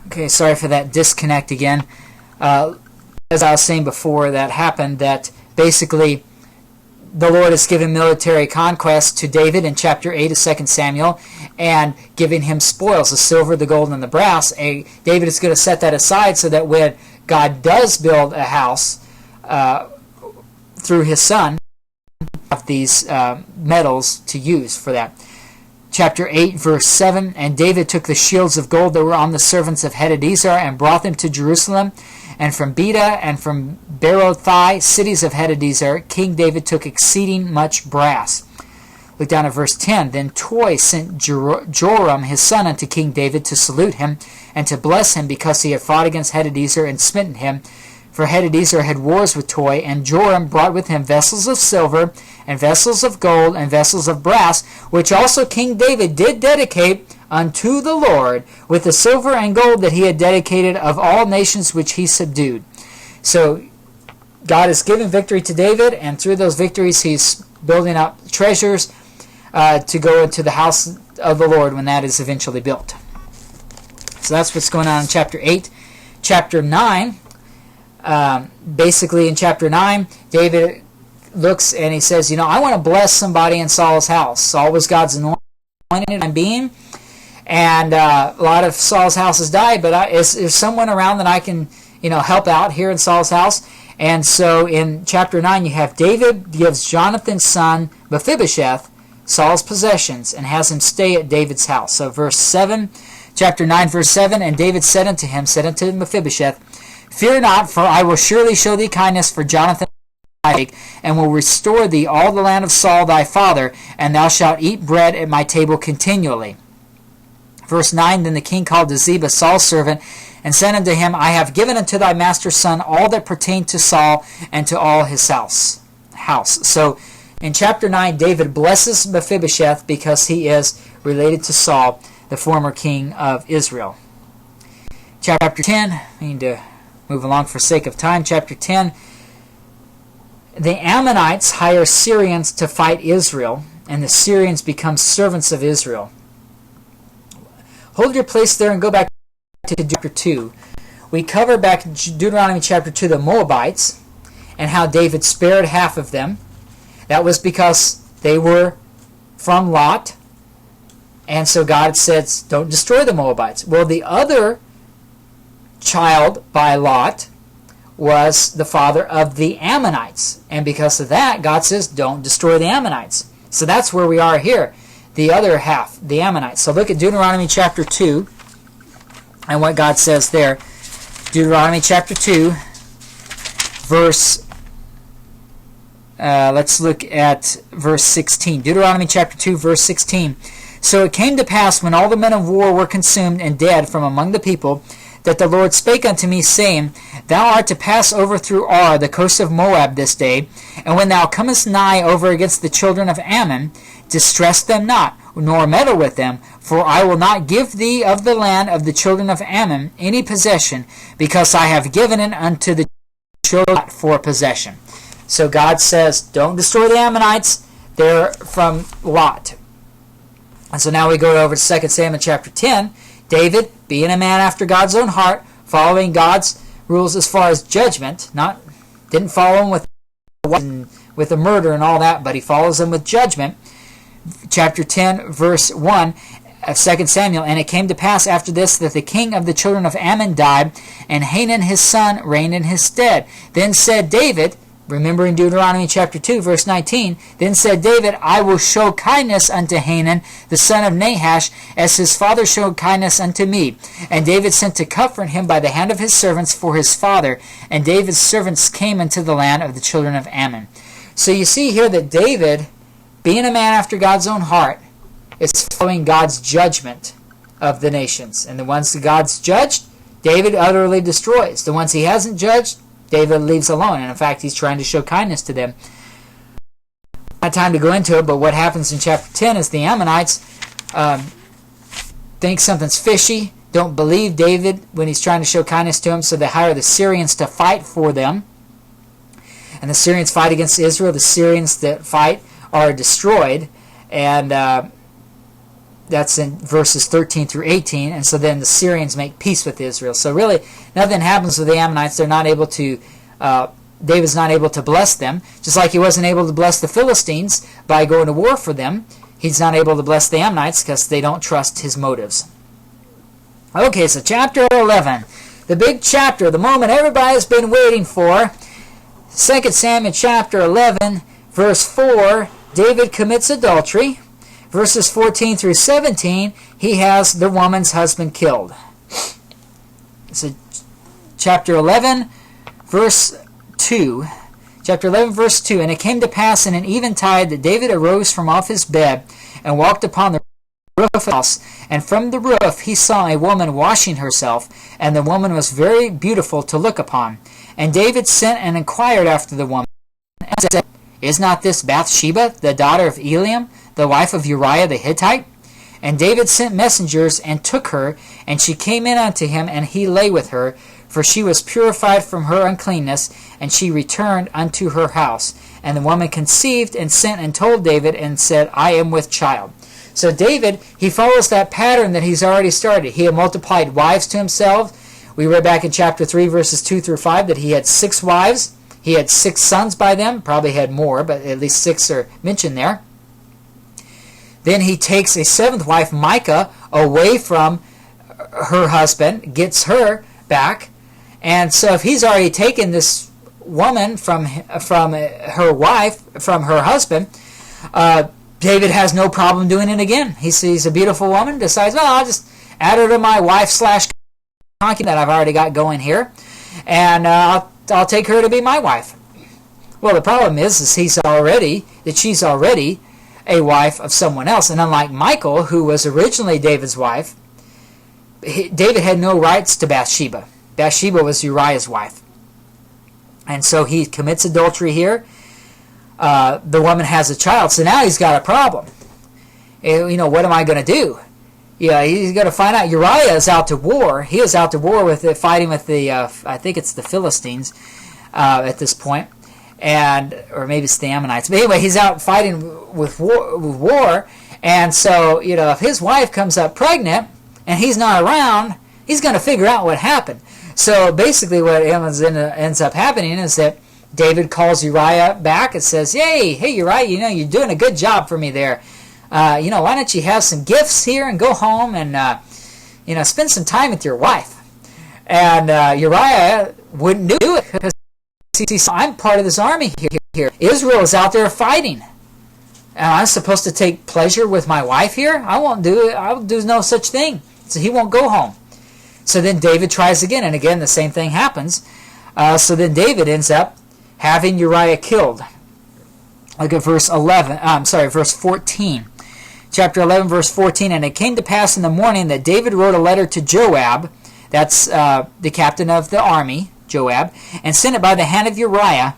Okay, sorry for that disconnect again. As I was saying before, that happened, that basically the Lord has given military conquest to David in chapter 8 of 2 Samuel and giving him spoils, the silver, the gold, and the brass. David is going to set that aside so that when God does build a house through his son, have these metals to use for that. Chapter 8, verse 7, and David took the shields of gold that were on the servants of Hadadezer and brought them to Jerusalem. And from Beta and from Berothai, cities of Hadadezer, King David took exceeding much brass. Look down at verse 10. Then Toi sent Joram his son unto King David to salute him and to bless him, because he had fought against Hadadezer and smitten him. For Hadadezer had wars with Toi, and Joram brought with him vessels of silver, and vessels of gold, and vessels of brass, which also King David did dedicate unto the Lord, with the silver and gold that he had dedicated of all nations which he subdued. So God has given victory to David, and through those victories he's building up treasures to go into the house of the Lord when that is eventually built. So that's what's going on in chapter 8. Chapter 9, basically in chapter 9, David looks and he says, I want to bless somebody in Saul's house. Saul was God's anointed being, and a lot of Saul's houses died, but is someone around that I can help out here in Saul's house? And so in chapter 9 you have David gives Jonathan's son Mephibosheth Saul's possessions and has him stay at David's house. So verse 7, chapter 9 verse 7, and David said unto Mephibosheth, Fear not, for I will surely show thee kindness for Jonathan and will restore thee all the land of Saul thy father, and thou shalt eat bread at my table continually. Verse 9, then the king called to Ziba, Saul's servant, and said unto him, I have given unto thy master's son all that pertained to Saul and to all his house. So in chapter 9, David blesses Mephibosheth because he is related to Saul, the former king of Israel. Chapter 10, I need to move along for sake of time. Chapter 10, the Ammonites hire Syrians to fight Israel, and the Syrians become servants of Israel. Hold your place there and go back to chapter 2. We cover back in Deuteronomy chapter 2 the Moabites and how David spared half of them. That was because they were from Lot, and so God says, don't destroy the Moabites. Well, the other child by Lot was the father of the Ammonites, and because of that, God says, don't destroy the Ammonites. So that's where we are here, the other half, the Ammonites. So look at Deuteronomy chapter 2 and what God says there. Deuteronomy chapter 2, verse, let's look at verse 16. Deuteronomy chapter 2, verse 16. So it came to pass, when all the men of war were consumed and dead from among the people, that the Lord spake unto me, saying, Thou art to pass over through Ar, the coast of Moab, this day, and when thou comest nigh over against the children of Ammon, distress them not, nor meddle with them, for I will not give thee of the land of the children of Ammon any possession, because I have given it unto the children for possession. So God says, don't destroy the Ammonites, they're from Lot. And so now we go over to 2 Samuel chapter 10, David, being a man after God's own heart, following God's rules as far as judgment, didn't follow him with a murder and all that, but he follows him with judgment. Chapter 10, verse 1 of 2 Samuel, and it came to pass after this that the king of the children of Ammon died, and Hanun his son reigned in his stead. Then said David, remembering Deuteronomy chapter 2, verse 19, then said David, I will show kindness unto Hanun, the son of Nahash, as his father showed kindness unto me. And David sent to comfort him by the hand of his servants for his father. And David's servants came into the land of the children of Ammon. So you see here that David, being a man after God's own heart, is following God's judgment of the nations. And the ones that God's judged, David utterly destroys. The ones he hasn't judged, David leaves alone, and in fact he's trying to show kindness to them. Not time to go into it, but what happens in chapter 10 is the Ammonites think something's fishy, don't believe David when he's trying to show kindness to him, so they hire the Syrians to fight for them. And the Syrians fight against Israel. The Syrians that fight are destroyed, and That's in verses 13 through 18. And so then the Syrians make peace with Israel. So really, nothing happens with the Ammonites. They're not able to, David's not able to bless them. Just like he wasn't able to bless the Philistines by going to war for them, he's not able to bless the Ammonites because they don't trust his motives. Okay, so chapter 11. The big chapter, the moment everybody's been waiting for. 2 Samuel chapter 11, verse 4, David commits adultery. Verses 14 through 17, he has the woman's husband killed. So chapter 11, verse 2. Chapter 11, verse 2. And it came to pass in an eventide that David arose from off his bed and walked upon the roof of the house. And from the roof he saw a woman washing herself, and the woman was very beautiful to look upon. And David sent and inquired after the woman, and said, Is not this Bathsheba, the daughter of Eliam, the wife of Uriah the Hittite? And David sent messengers, and took her, and she came in unto him, and he lay with her, for she was purified from her uncleanness, and she returned unto her house. And the woman conceived, and sent and told David, and said, I am with child. So David, he follows that pattern that he's already started. He had multiplied wives to himself. We read back in chapter 3, verses 2 through 5, that he had 6 wives. He had 6 sons by them. Probably had more, but at least 6 are mentioned there. Then he takes a 7th wife, Micah, away from her husband, gets her back. And so if he's already taken this woman from her wife, from her husband, David has no problem doing it again. He sees a beautiful woman, decides, well, I'll just add her to my wife / concubine that I've already got going here, and I'll take her to be my wife. Well, the problem is she's already a wife of someone else, and unlike Michal, who was originally David's wife, David had no rights to Bathsheba. Bathsheba was Uriah's wife, and so he commits adultery here. The woman has a child, so now he's got a problem. What am I going to do? Yeah, he's got to find out. Uriah is out to war. He is out to war fighting with the, I think it's the Philistines at this point, or maybe it's the Ammonites. But anyway, he's out fighting with war, and so if his wife comes up pregnant and he's not around, he's going to figure out what happened. So basically, what ends up happening is that David calls Uriah back and says, hey Uriah, you're doing a good job for me there. Why don't you have some gifts here and go home and, spend some time with your wife? And Uriah wouldn't do it because he said, I'm part of this army here. Israel is out there fighting. And I'm supposed to take pleasure with my wife here? I won't do it. I'll do no such thing. So he won't go home. So then David tries again, and again the same thing happens. So then David ends up having Uriah killed. Look at verse 14. Chapter 11, verse 14. And it came to pass in the morning that David wrote a letter to Joab, that's the captain of the army, Joab, and sent it by the hand of Uriah.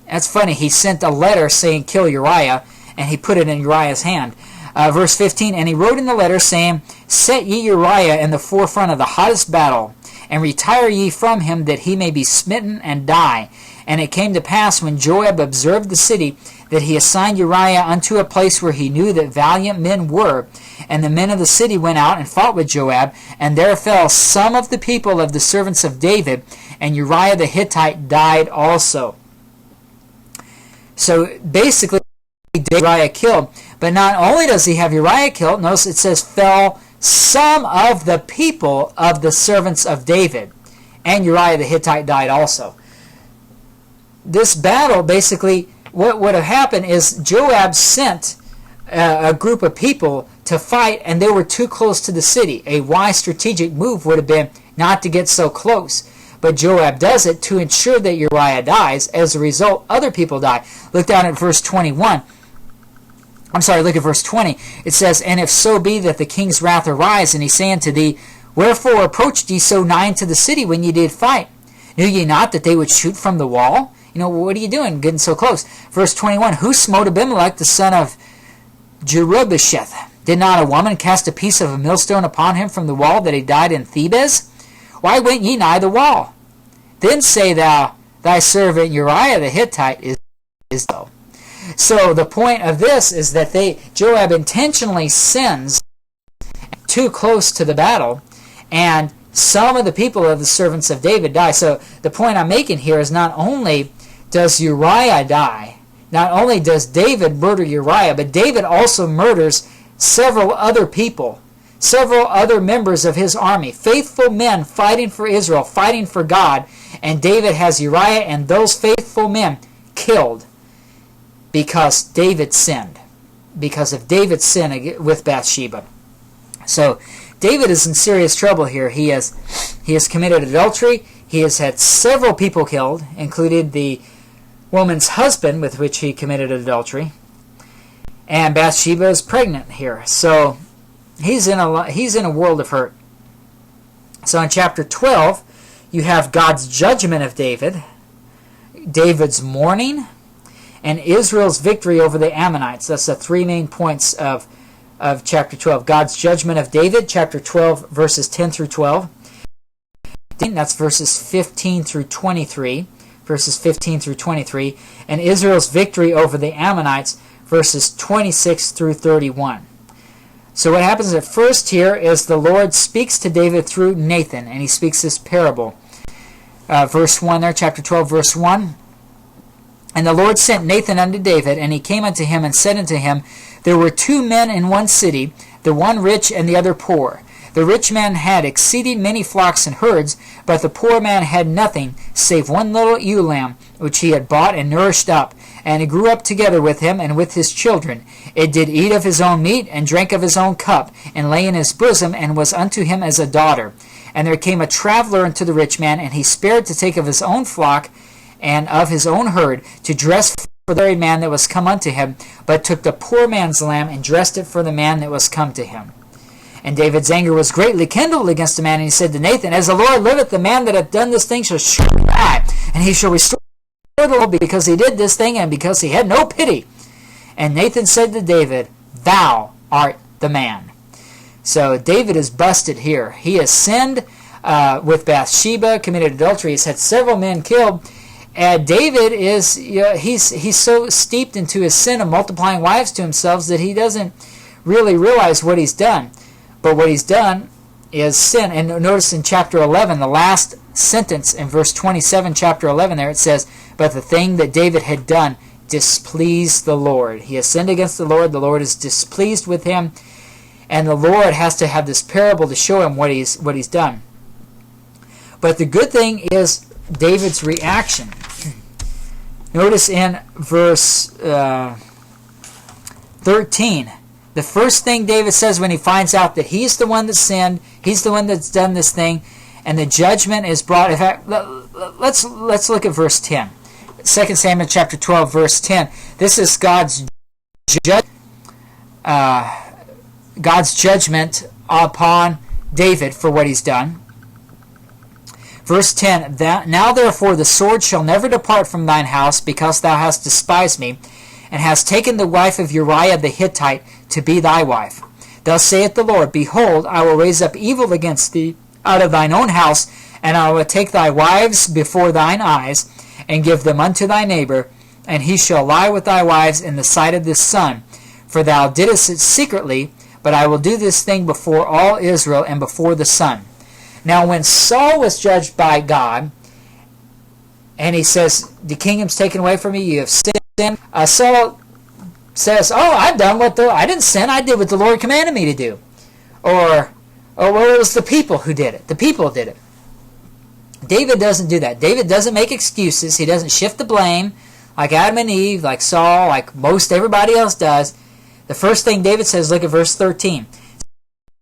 That's funny. He sent a letter saying, kill Uriah, and he put it in Uriah's hand. Verse 15. And he wrote in the letter saying, set ye Uriah in the forefront of the hottest battle, and retire ye from him, that he may be smitten and die. And it came to pass, when Joab observed the city, that he assigned Uriah unto a place where he knew that valiant men were. And the men of the city went out and fought with Joab, and there fell some of the people of the servants of David, and Uriah the Hittite died also. So basically, Uriah killed. But not only does he have Uriah killed, notice it says, fell some of the people of the servants of David, and Uriah the Hittite died also. This battle, basically, what would have happened is Joab sent a group of people to fight, and they were too close to the city. A wise strategic move would have been not to get so close. But Joab does it to ensure that Uriah dies. As a result, other people die. Look down at verse 21. Look at verse 20. It says, and if so be that the king's wrath arise, and he say unto thee, wherefore approached ye so nigh unto the city when ye did fight? Knew ye not that they would shoot from the wall? What are you doing getting so close? Verse 21, who smote Abimelech the son of Jerubbesheth? Did not a woman cast a piece of a millstone upon him from the wall, that he died in Thebez? Why went ye nigh the wall? Then say thou, thy servant Uriah the Hittite is though. So the point of this is that Joab intentionally sends too close to the battle, and some of the people of the servants of David die. So the point I'm making here is not only does Uriah die, not only does David murder Uriah, but David also murders several other people, several other members of his army, faithful men fighting for Israel, fighting for God, and David has Uriah and those faithful men killed because David sinned, because of David's sin with Bathsheba. So David is in serious trouble here. He has committed adultery. He has had several people killed, including the woman's husband with which he committed adultery. And Bathsheba is pregnant here. So he's in a world of hurt. So in chapter 12, you have God's judgment of David, David's mourning, and Israel's victory over the Ammonites. That's the three main points of chapter 12. God's judgment of David, chapter 12, verses 10 through 12. That's verses 15 through 23. Verses 15 through 23. And Israel's victory over the Ammonites, verses 26 through 31. So what happens at first here is the Lord speaks to David through Nathan, and he speaks this parable. Verse 1 there, chapter 12, verse 1. And the Lord sent Nathan unto David, and he came unto him and said unto him, There were two men in one city, the one rich and the other poor. The rich man had exceeding many flocks and herds, but the poor man had nothing, save one little ewe lamb, which he had bought and nourished up. And it grew up together with him and with his children. It did eat of his own meat, and drank of his own cup, and lay in his bosom, and was unto him as a daughter. And there came a traveler unto the rich man, and he spared to take of his own flock, and of his own herd, to dress for the very man that was come unto him, but took the poor man's lamb, and dressed it for the man that was come to him. And David's anger was greatly kindled against the man, and he said to Nathan, As the Lord liveth, the man that hath done this thing shall surely die, and he shall restore the Lord, because he did this thing, and because he had no pity. And Nathan said to David, Thou art the man. So David is busted here. He has sinned with Bathsheba, committed adultery. He's had several men killed. And David is, he's so steeped into his sin of multiplying wives to himself that he doesn't really realize what he's done. But what he's done is sin. And notice in chapter 11, the last sentence in verse 27, chapter 11 there, it says, But the thing that David had done displeased the Lord. He has sinned against the Lord is displeased with him, and the Lord has to have this parable to show him what he's done. But the good thing is David's reaction. Notice in verse 13, the first thing David says when he finds out that he's the one that sinned, he's the one that's done this thing, and the judgment is brought. In fact, let's look at verse 10. 2 Samuel chapter 12, verse 10. This is God's judgment upon David for what he's done. Verse 10, Now therefore the sword shall never depart from thine house, because thou hast despised me, and hast taken the wife of Uriah the Hittite to be thy wife. Thus saith the Lord, Behold, I will raise up evil against thee out of thine own house, and I will take thy wives before thine eyes, and give them unto thy neighbor, and he shall lie with thy wives in the sight of this sun. For thou didst it secretly, but I will do this thing before all Israel and before the sun. Now when Saul was judged by God, and he says, the kingdom's taken away from you, you have sinned, Saul says, I didn't sin, I did what the Lord commanded me to do. Or well, it was the people who did it. The people did it. David doesn't do that. David doesn't make excuses. He doesn't shift the blame like Adam and Eve, like Saul, like most everybody else does. The first thing David says, look at verse 13.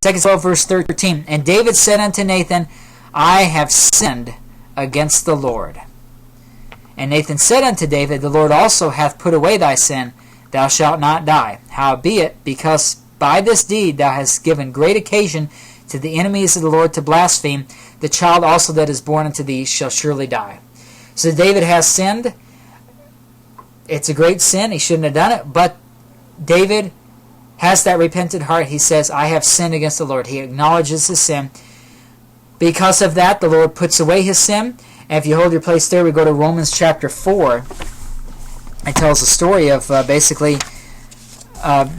2 Samuel verse 13. And David said unto Nathan, I have sinned against the Lord. And Nathan said unto David, The Lord also hath put away thy sin, thou shalt not die. Howbeit, because by this deed thou hast given great occasion to the enemies of the Lord to blaspheme, the child also that is born unto thee shall surely die. So David has sinned. It's a great sin. He shouldn't have done it. But David has that repentant heart. He says, I have sinned against the Lord. He acknowledges his sin. Because of that, the Lord puts away his sin. And if you hold your place there, we go to Romans chapter 4. It tells the story of basically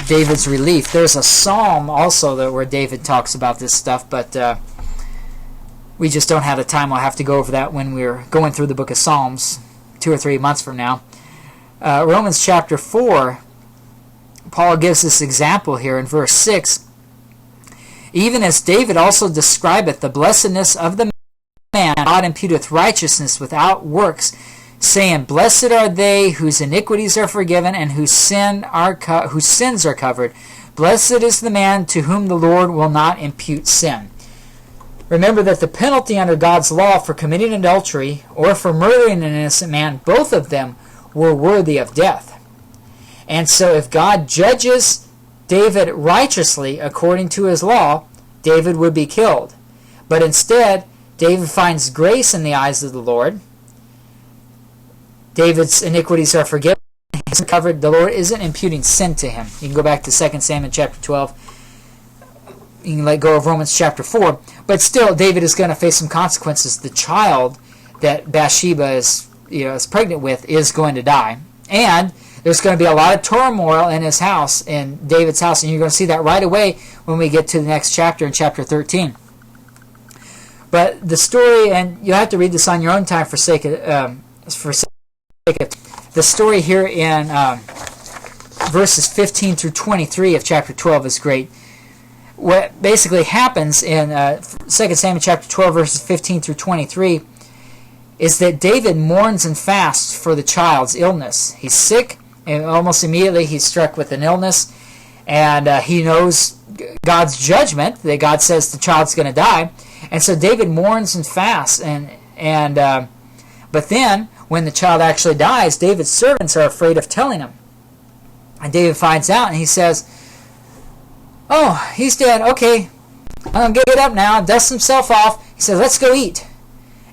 David's relief. There's a psalm also where David talks about this stuff, but we just don't have the time. We'll have to go over that when we're going through the book of Psalms 2 or 3 months from now. Romans chapter 4, Paul gives this example here in verse 6. Even as David also describeth the blessedness of the man, God imputeth righteousness without works, saying, Blessed are they whose iniquities are forgiven and whose sins are covered. Blessed is the man to whom the Lord will not impute sin. Remember that the penalty under God's law for committing adultery or for murdering an innocent man, both of them were worthy of death. And so if God judges David righteously according to his law, David would be killed. But instead, David finds grace in the eyes of the Lord. David's iniquities are forgiven. He's covered. The Lord isn't imputing sin to him. You can go back to 2 Samuel chapter 12. You can let go of Romans chapter 4. But still, David is going to face some consequences. The child that Bathsheba is pregnant with is going to die. And there's going to be a lot of turmoil in his house, in David's house, and you're going to see that right away when we get to the next chapter, in chapter 13. But the story, and you'll have to read this on your own time for sake of the story here in verses 15 through 23 of chapter 12 is great. What basically happens in 2 Samuel chapter 12, verses 15 through 23, is that David mourns and fasts for the child's illness. He's sick, and almost immediately he's struck with an illness, and he knows God's judgment, that God says the child's going to die, and so David mourns and fasts, but then when the child actually dies, David's servants are afraid of telling him, and David finds out, and he says, "Oh, he's dead. Okay, I'm going to get up now," dusts himself off. He says, "Let's go eat."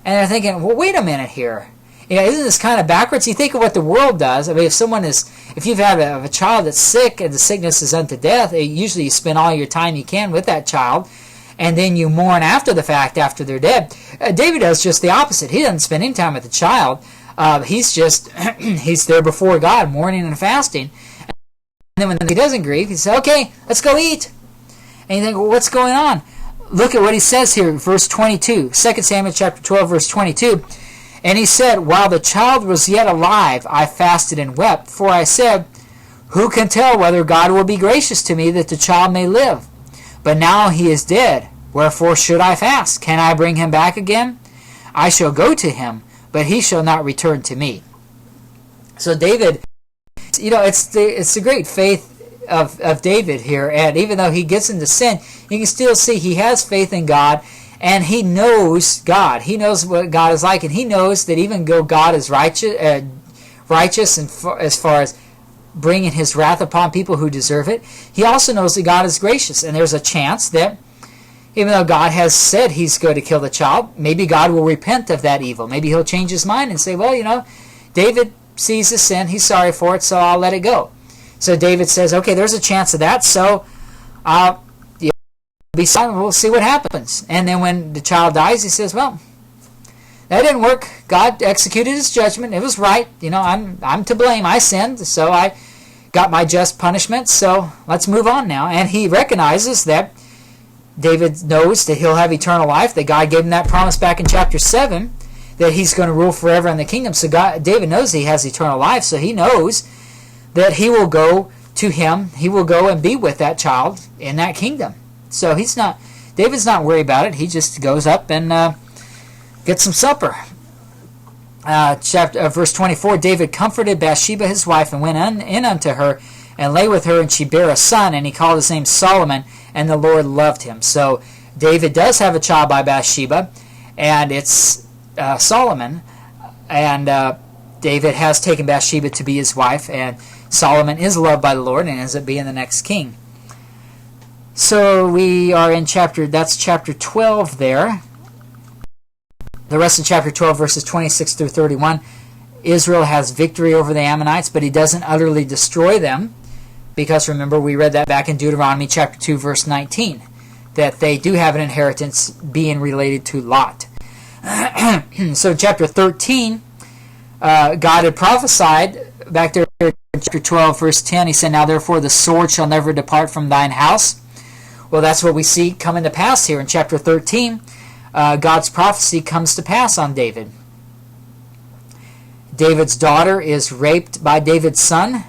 And they're thinking, well, wait a minute here. Isn't this kind of backwards? You think of what the world does. I mean, if you've had a child that's sick and the sickness is unto death, usually you spend all your time you can with that child, and then you mourn after the fact, after they're dead. David does just the opposite. He doesn't spend any time with the child. He's there before God, mourning and fasting. And then when he doesn't grieve, he says, "Okay, let's go eat." And you think, well, what's going on? Look at what he says here, verse 22, 2 Samuel chapter 12, verse 22. And he said, "While the child was yet alive, I fasted and wept, for I said, Who can tell whether God will be gracious to me that the child may live? But now he is dead. Wherefore should I fast? Can I bring him back again? I shall go to him, but he shall not return to me." So David, it's the great faith of David here, and even though he gets into sin, you can still see he has faith in God, and he knows God. He knows what God is like, and he knows that even though God is righteous and as far as bringing his wrath upon people who deserve it, he also knows that God is gracious, and there's a chance that even though God has said he's going to kill the child, maybe God will repent of that evil. Maybe he'll change his mind and say, well, David sees the sin, he's sorry for it, so I'll let it go. So David says, okay, there's a chance of that, so I'll be silent, we'll see what happens. And then when the child dies, he says, well, that didn't work. God executed his judgment. It was right. I'm to blame. I sinned, so I got my just punishment, so let's move on now. And he recognizes that David knows that he'll have eternal life, that God gave him that promise back in chapter 7, that he's going to rule forever in the kingdom. So David knows he has eternal life, so he knows that he will go to him. He will go and be with that child in that kingdom. So David's not worried about it. He just goes up and gets some supper. Verse 24, David comforted Bathsheba his wife and went in unto her and lay with her, and she bare a son, and he called his name Solomon, and the Lord loved him. So David does have a child by Bathsheba, and it's Solomon, and David has taken Bathsheba to be his wife, and Solomon is loved by the Lord and ends up being the next king. So we are in that's chapter 12 there. The rest of chapter 12, verses 26 through 31, Israel has victory over the Ammonites, but he doesn't utterly destroy them, because remember, we read that back in Deuteronomy chapter 2, verse 19, that they do have an inheritance being related to Lot. So chapter 13, God had prophesied back there in chapter 12, verse 10, he said, "Now therefore the sword shall never depart from thine house." Well, that's what we see coming to pass here in chapter 13. God's prophecy comes to pass on David. David's daughter is raped by David's son,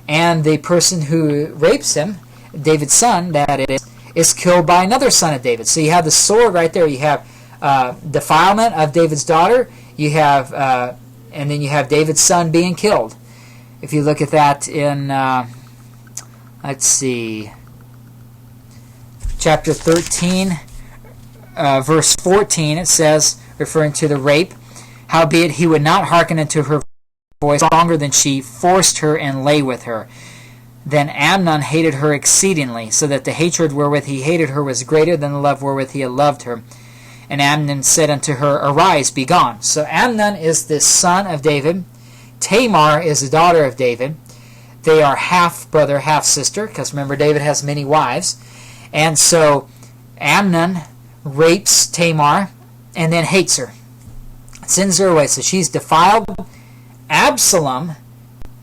and the person who rapes him, David's son, that is killed by another son of David. So you have the sword right there. You have defilement of David's daughter. You have, and then you have David's son being killed. If you look at that in, let's see, chapter 13, verse 14, it says, referring to the rape, "Howbeit he would not hearken unto her voice longer than she forced her and lay with her. Then Amnon hated her exceedingly, so that the hatred wherewith he hated her was greater than the love wherewith he had loved her. And Amnon said unto her, Arise, be gone." So Amnon is the son of David. Tamar is the daughter of David. They are half brother, half sister, because remember, David has many wives. And so Amnon rapes Tamar and then hates her, sends her away. So she's defiled. Absalom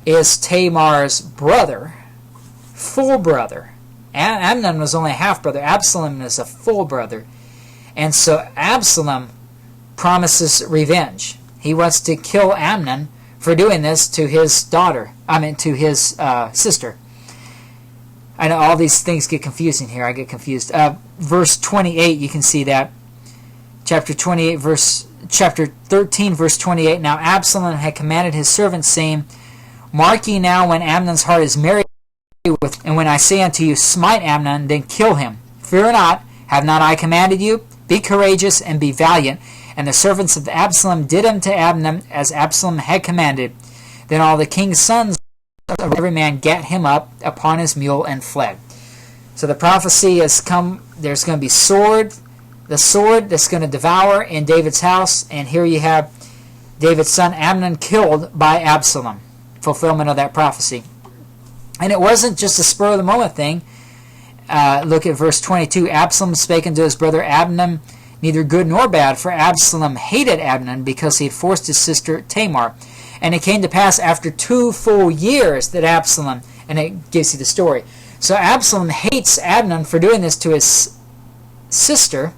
is Tamar's brother, full brother. Amnon was only a half brother. Absalom is a full brother. And so Absalom promises revenge. He wants to kill Amnon for doing this to his daughter. To his sister. I know all these things get confusing here. I get confused. Verse 28, you can see that. Chapter 13, verse 28. "Now Absalom had commanded his servants, saying, Mark ye now when Amnon's heart is merry with, and when I say unto you, Smite Amnon, then kill him. Fear not, have not I commanded you? Be courageous and be valiant. And the servants of Absalom did unto Amnon as Absalom had commanded. Then all the king's sons of every man gat him up upon his mule and fled." So the prophecy has come. There's going to be the sword that's going to devour in David's house. And here you have David's son Amnon killed by Absalom. Fulfillment of that prophecy. And it wasn't just a spur of the moment thing. Look at verse 22. "Absalom spake unto his brother Amnon neither good nor bad, for Absalom hated Amnon because he had forced his sister Tamar. And it came to pass after 2 full years that Absalom," and it gives you the story. So Absalom hates Amnon for doing this to his sister.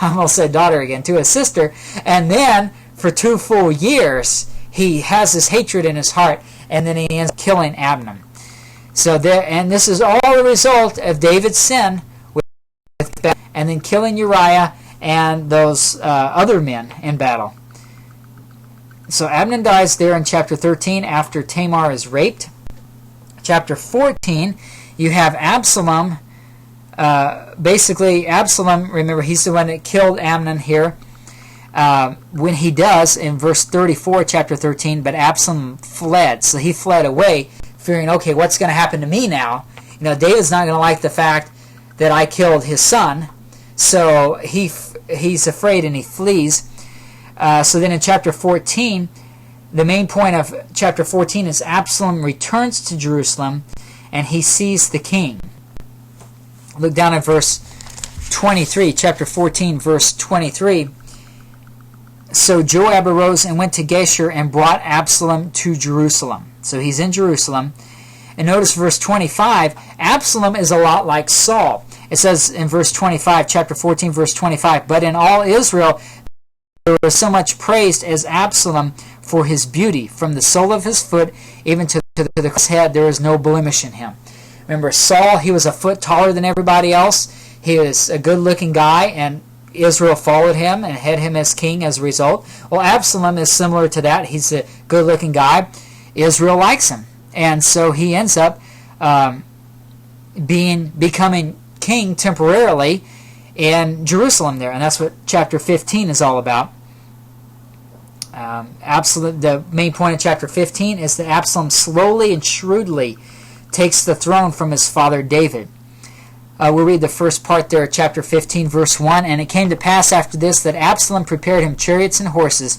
I almost said daughter again, to his sister. And then for 2 full years he has this hatred in his heart, and then he ends up killing Amnon. So and this is all a result of David's sin with and then killing Uriah and those other men in battle. So Amnon dies there in chapter 13 after Tamar is raped. Chapter 14, you have Absalom. Basically, Absalom, remember, he's the one that killed Amnon here. When he does, in verse 34, chapter 13, but Absalom fled. So he fled away, fearing, okay, what's going to happen to me now? David's not going to like the fact that I killed his son. So he's afraid and he flees. So then in chapter 14, the main point of chapter 14 is Absalom returns to Jerusalem and he sees the king. Look down at verse 23, chapter 14, verse 23. "So Joab arose and went to Geshur and brought Absalom to Jerusalem." So he's in Jerusalem. And notice verse 25, Absalom is a lot like Saul. It says in verse 25, chapter 14, verse 25, "But in all Israel there was so much praised as Absalom for his beauty. From the sole of his foot even to the head there is no blemish in him." Remember, Saul, he was a foot taller than everybody else. He was a good-looking guy, and Israel followed him and had him as king as a result. Well, Absalom is similar to that. He's a good-looking guy. Israel likes him. And so he ends up becoming king temporarily in Jerusalem there. And that's what chapter 15 is all about. Absalom, the main point of chapter 15 is that Absalom slowly and shrewdly takes the throne from his father David. We'll read the first part there, chapter 15, verse 1. "And it came to pass after this that Absalom prepared him chariots and horses,